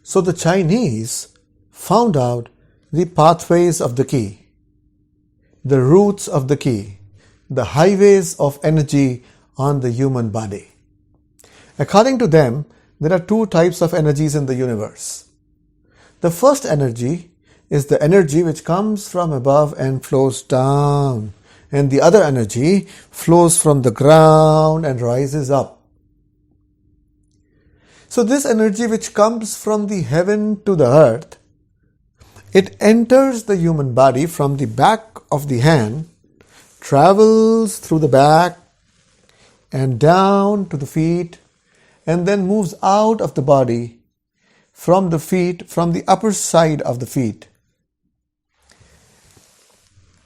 So the Chinese found out the pathways of the ki, the routes of the ki, the highways of energy on the human body. According to them, there are two types of energies in the universe. The first energy is the energy which comes from above and flows down, and the other energy flows from the ground and rises up. So this energy which comes from the heaven to the earth, it enters the human body from the back of the hand, travels through the back and down to the feet, and then moves out of the body from the feet, from the upper side of the feet.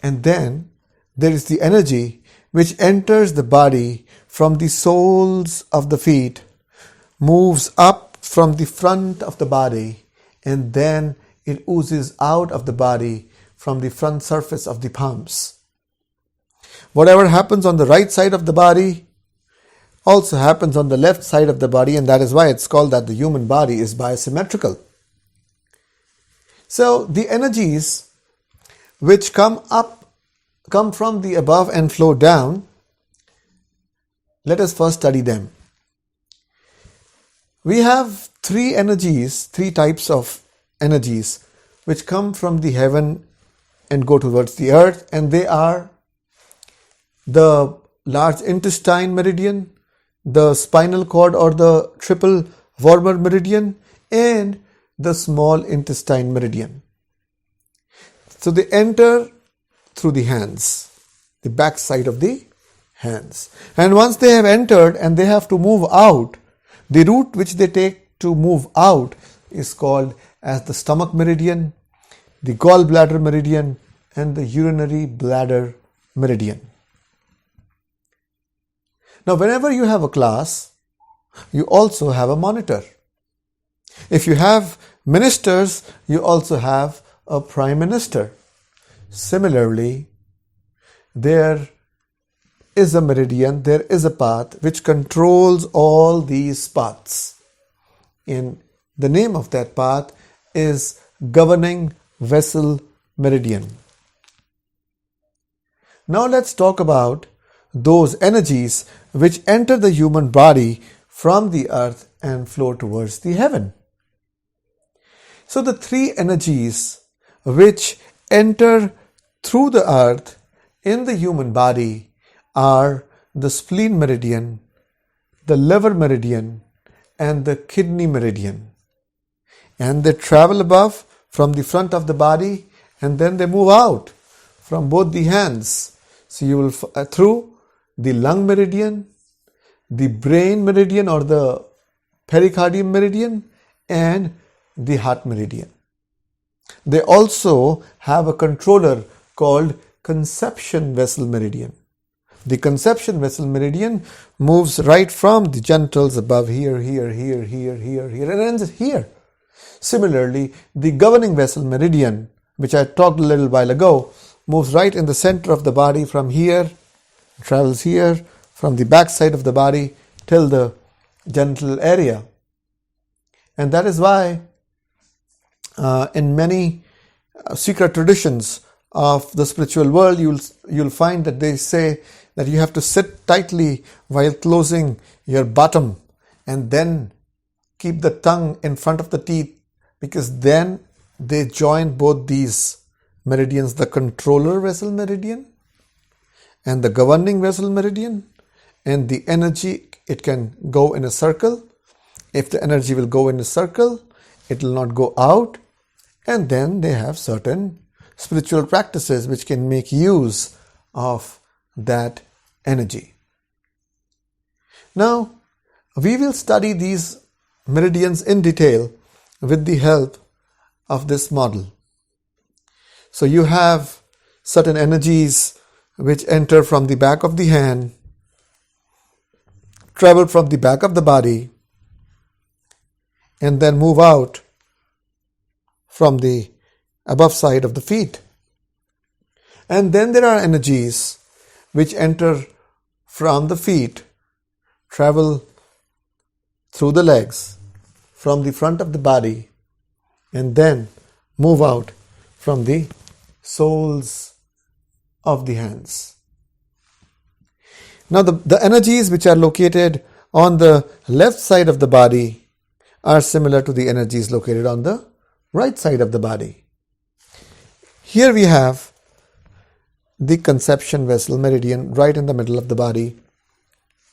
And then there is the energy which enters the body from the soles of the feet, moves up from the front of the body, and then it oozes out of the body from the front surface of the palms. Whatever happens on the right side of the body also happens on the left side of the body, and that is why it's called that the human body is biosymmetrical. So the energies which come from the above and flow down, let us first study them. We have three types of energies which come from the heaven and go towards the earth, and they are the large intestine meridian, the spinal cord or the triple vomer meridian, and the small intestine meridian. So they enter through the hands, the back side of the hands. And once they have entered and they have to move out, the route which they take to move out is called as the stomach meridian, the gallbladder meridian, and the urinary bladder meridian. Now, whenever you have a class, you also have a monitor. If you have ministers, you also have a prime minister. Similarly, there is a meridian, there is a path which controls all these paths. And the name of that path is governing vessel meridian. Now let's talk about those energies which enter the human body from the earth and flow towards the heaven. So the three energies which enter through the earth in the human body are the spleen meridian, the liver meridian, and the kidney meridian. And they travel above from the front of the body, and then they move out from both the hands. So you will through the lung meridian, the brain meridian or the pericardium meridian, and the heart meridian. They also have a controller called conception vessel meridian. The conception vessel meridian moves right from the genitals above here, and ends here. Similarly, the governing vessel meridian, which I talked a little while ago, moves right in the center of the body from here, travels here, from the back side of the body till the genital area. And that is why in many secret traditions of the spiritual world, you'll find that they say that you have to sit tightly while closing your bottom and then keep the tongue in front of the teeth, because then they join both these meridians, the controller vessel meridian and the governing vessel meridian, and the energy, it can go in a circle. If the energy will go in a circle, it will not go out. And then they have certain spiritual practices which can make use of that energy. Now, we will study these meridians in detail with the help of this model. So you have certain energies which enter from the back of the hand, travel from the back of the body, and then move out from the above side of the feet. And then there are energies which enter from the feet, travel through the legs, from the front of the body and then move out from the soles of the hands. Now the energies which are located on the left side of the body are similar to the energies located on the right side of the body. Here we have the conception vessel meridian right in the middle of the body.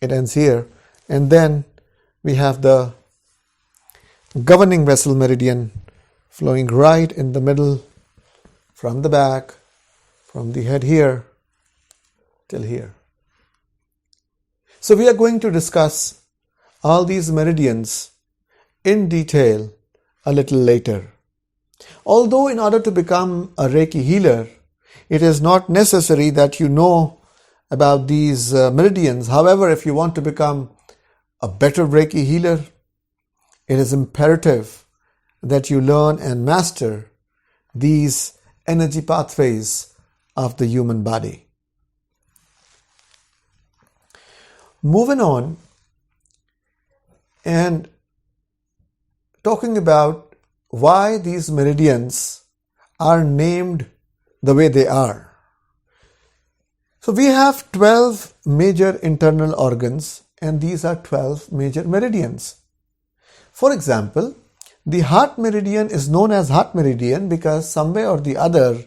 It ends here. And then we have the governing vessel meridian flowing right in the middle from the back, from the head here till here. So we are going to discuss all these meridians in detail a little later. Although in order to become a Reiki healer, it is not necessary that you know about these meridians. However, if you want to become a better Reiki healer, it is imperative that you learn and master these energy pathways of the human body. Moving on and talking about why these meridians are named the way they are. So we have 12 major internal organs, and these are 12 major meridians. For example, the heart meridian is known as heart meridian because some way or the other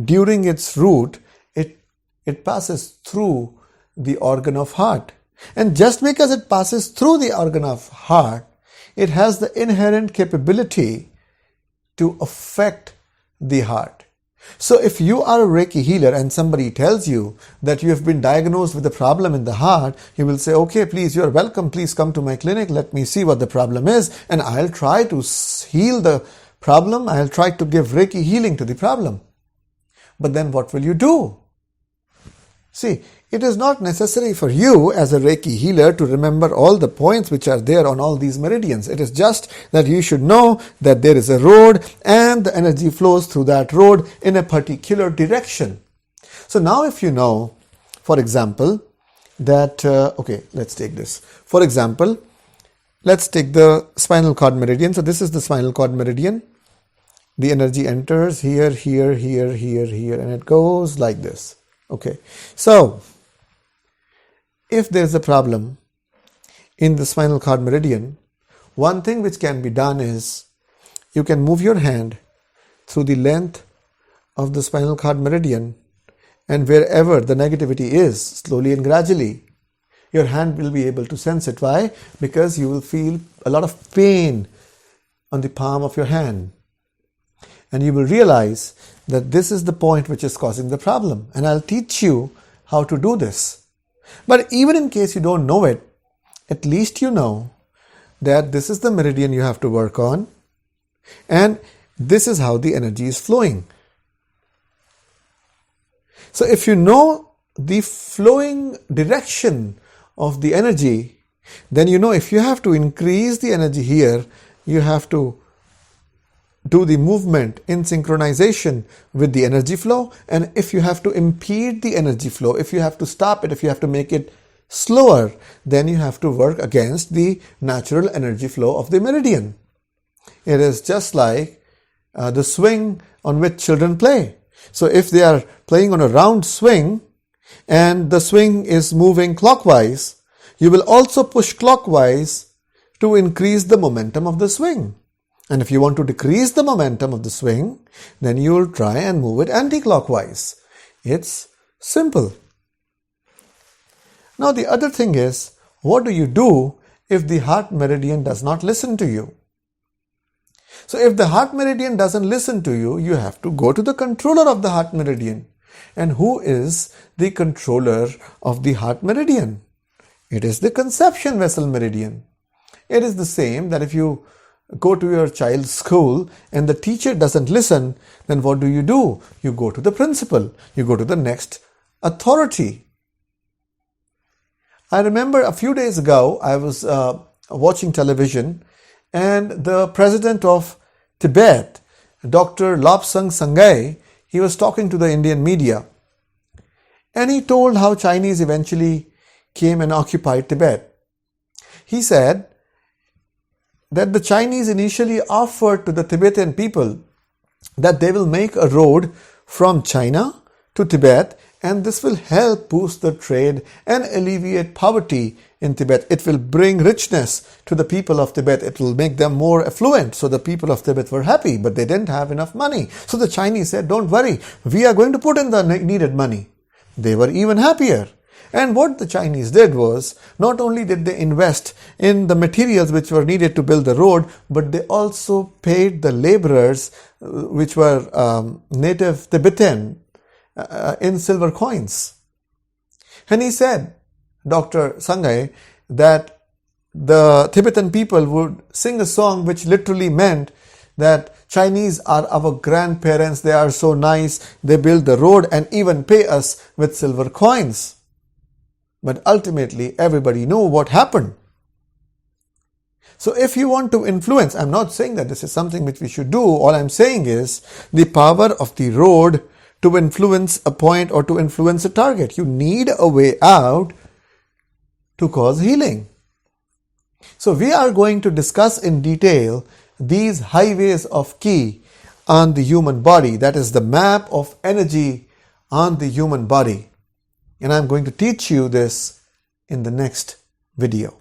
during its route it passes through the organ of heart. And just because it passes through the organ of heart, it has the inherent capability to affect the heart. So if you are a Reiki healer and somebody tells you that you have been diagnosed with a problem in the heart, you will say, okay, please, you are welcome. Please come to my clinic. Let me see what the problem is. And I'll try to heal the problem. I'll try to give Reiki healing to the problem. But then what will you do? See, it is not necessary for you as a Reiki healer to remember all the points which are there on all these meridians. It is just that you should know that there is a road and the energy flows through that road in a particular direction. So now if you know, for example, that, okay, let's take this. For example, let's take the spinal cord meridian. So this is the spinal cord meridian. The energy enters here, here, here, here, here, and it goes like this. Okay, so if there is a problem in the spinal cord meridian, one thing which can be done is you can move your hand through the length of the spinal cord meridian, and wherever the negativity is, slowly and gradually, your hand will be able to sense it. Why? Because you will feel a lot of pain on the palm of your hand. And you will realize that this is the point which is causing the problem. And I'll teach you how to do this. But even in case you don't know it, at least you know that this is the meridian you have to work on. And this is how the energy is flowing. So if you know the flowing direction of the energy, then you know if you have to increase the energy here, you have to do the movement in synchronization with the energy flow. And if you have to impede the energy flow, if you have to stop it, if you have to make it slower, then you have to work against the natural energy flow of the meridian. It is just like the swing on which children play. So if they are playing on a round swing and the swing is moving clockwise, you will also push clockwise to increase the momentum of the swing. And if you want to decrease the momentum of the swing, then you will try and move it anti-clockwise. It's simple. Now the other thing is, what do you do if the heart meridian does not listen to you? So if the heart meridian doesn't listen to you, you have to go to the controller of the heart meridian. And who is the controller of the heart meridian? It is the conception vessel meridian. It is the same that if you go to your child's school and the teacher doesn't listen, then what do? You go to the principal. You go to the next authority. I remember a few days ago, I was watching television, and the president of Tibet, Dr. Lobsang Sangay, he was talking to the Indian media. And he told how Chinese eventually came and occupied Tibet. He said that the Chinese initially offered to the Tibetan people that they will make a road from China to Tibet, and this will help boost the trade and alleviate poverty in Tibet. It will bring richness to the people of Tibet. It will make them more affluent. So the people of Tibet were happy, but they didn't have enough money. So the Chinese said, don't worry, we are going to put in the needed money. They were even happier. And what the Chinese did was, not only did they invest in the materials which were needed to build the road, but they also paid the laborers, which were native Tibetan, in silver coins. And he said, Dr. Sangai, that the Tibetan people would sing a song which literally meant that Chinese are our grandparents, they are so nice, they build the road and even pay us with silver coins. But ultimately, everybody knew what happened. So if you want to influence, I'm not saying that this is something which we should do. All I'm saying is the power of the road to influence a point or to influence a target. You need a way out to cause healing. So we are going to discuss in detail these highways of ki on the human body. That is the map of energy on the human body. And I'm going to teach you this in the next video.